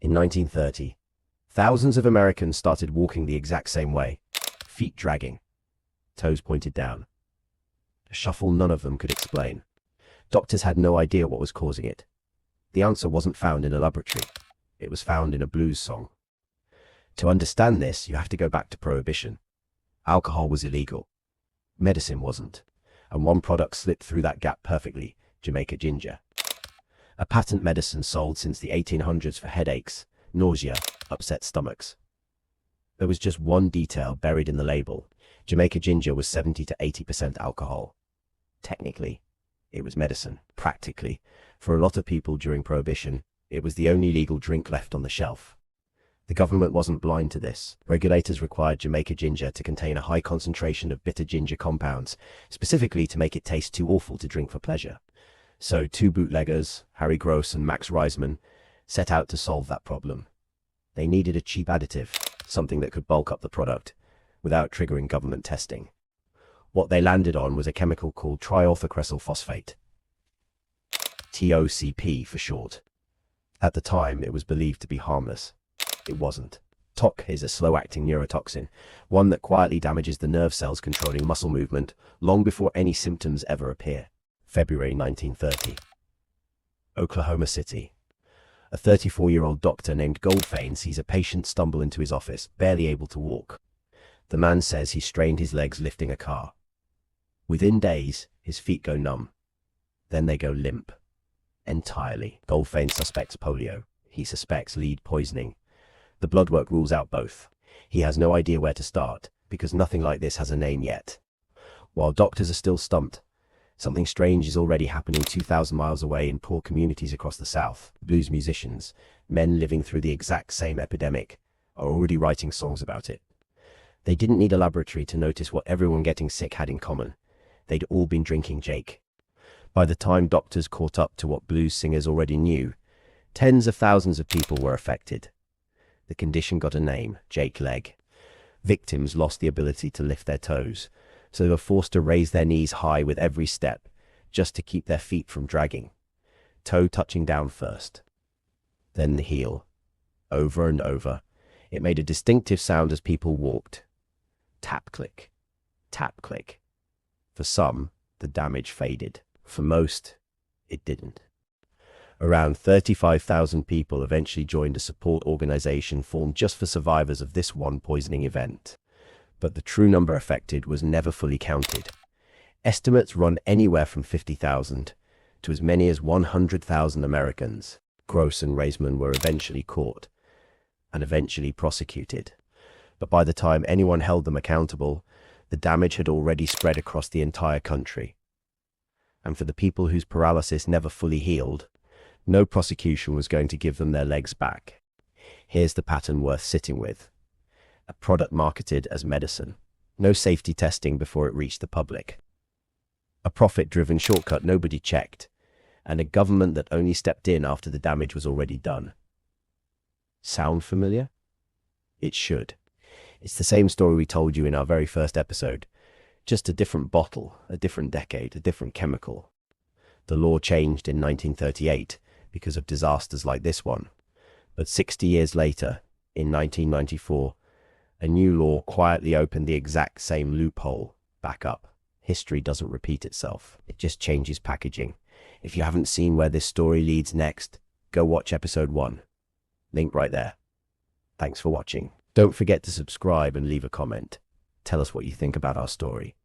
In 1930, thousands of Americans started walking the exact same way, feet dragging, toes pointed down. A shuffle none of them could explain. Doctors had no idea what was causing it. The answer wasn't found in a laboratory. It was found in a blues song. To understand this, you have to go back to Prohibition. Alcohol was illegal. Medicine wasn't. And one product slipped through that gap perfectly: Jamaica Ginger. A patent medicine sold since the 1800s for headaches, nausea, upset stomachs. There was just one detail buried in the label: Jamaica Ginger was 70 to 80% alcohol. Technically, it was medicine. Practically, for a lot of people during Prohibition, it was the only legal drink left on the shelf. The government wasn't blind to this. Regulators required Jamaica Ginger to contain a high concentration of bitter ginger compounds, specifically to make it taste too awful to drink for pleasure. So two bootleggers, Harry Gross and Max Reisman, set out to solve that problem. They needed a cheap additive, something that could bulk up the product without triggering government testing. What they landed on was a chemical called triorthocresyl phosphate, TOCP for short. At the time, it was believed to be harmless. It wasn't. TOC is a slow-acting neurotoxin, one that quietly damages the nerve cells controlling muscle movement long before any symptoms ever appear. February 1930. Oklahoma City. A 34-year-old doctor named Goldfein sees a patient stumble into his office, barely able to walk. The man says he strained his legs lifting a car. Within days, his feet go numb. Then they go limp. Entirely. Goldfein suspects polio. He suspects lead poisoning. The blood work rules out both. He has no idea where to start, because nothing like this has a name yet. While doctors are still stumped, something strange is already happening 2,000 miles away in poor communities across the South. Blues musicians, men living through the exact same epidemic, are already writing songs about it. They didn't need a laboratory to notice what everyone getting sick had in common. They'd all been drinking Jake. By the time doctors caught up to what blues singers already knew, tens of thousands of people were affected. The condition got a name: Jake leg. Victims lost the ability to lift their toes, so they were forced to raise their knees high with every step, just to keep their feet from dragging. Toe touching down first, then the heel. Over and over, it made a distinctive sound as people walked. Tap click, tap click. For some, the damage faded. For most, it didn't. Around 35,000 people eventually joined a support organization formed just for survivors of this one poisoning event. But the true number affected was never fully counted. Estimates run anywhere from 50,000 to as many as 100,000 Americans. Gross and Reisman were eventually caught and eventually prosecuted. But by the time anyone held them accountable, the damage had already spread across the entire country. And for the people whose paralysis never fully healed, no prosecution was going to give them their legs back. Here's the pattern worth sitting with. A product marketed as medicine. No safety testing before it reached the public. A profit-driven shortcut nobody checked. And a government that only stepped in after the damage was already done. Sound familiar? It should. It's the same story we told you in our very first episode. Just a different bottle, a different decade, a different chemical. The law changed in 1938 because of disasters like this one. But 60 years later, in 1994, a new law quietly opened the exact same loophole back up. History doesn't repeat itself. It just changes packaging. If you haven't seen where this story leads next, go watch episode 1. Link right there. Thanks for watching. Don't forget to subscribe and leave a comment. Tell us what you think about our story.